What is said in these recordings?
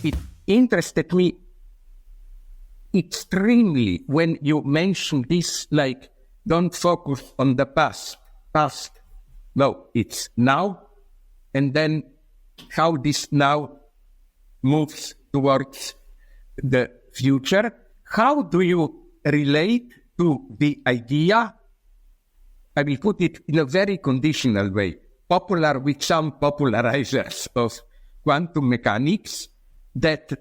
it interested me extremely when you mention this, like, don't focus on the past. No, it's now, and then how this now moves towards the future. How do you relate to the idea? I will put it in a very conditional way, popular with some popularizers of quantum mechanics, that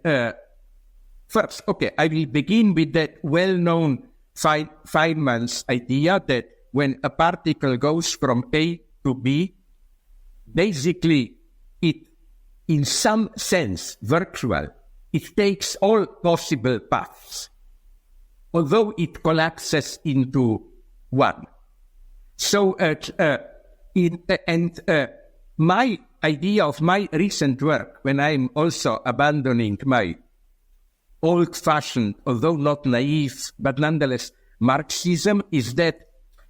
first, okay, I will begin with that well-known Feynman's idea that when a particle goes from A to B, basically it, in some sense, virtual, it takes all possible paths, although it collapses into one. So, my idea of my recent work, when I'm also abandoning my old-fashioned, although not naive, but nonetheless Marxism, is that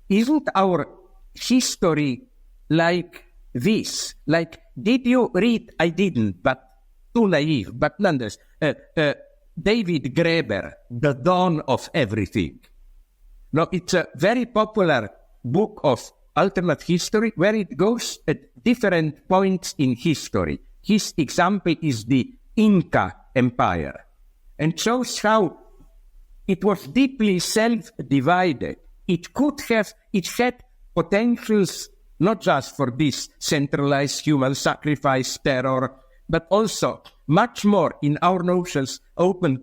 isn't our history like this? Like, did you read? I didn't, but too naive, but nonetheless, David Graeber, The Dawn of Everything. Now, it's a very popular book of alternate history where it goes at different points in history. His example is the Inca Empire, and shows how it was deeply self-divided. It had potentials not just for this centralized human sacrifice, terror, but also much more in our notions, open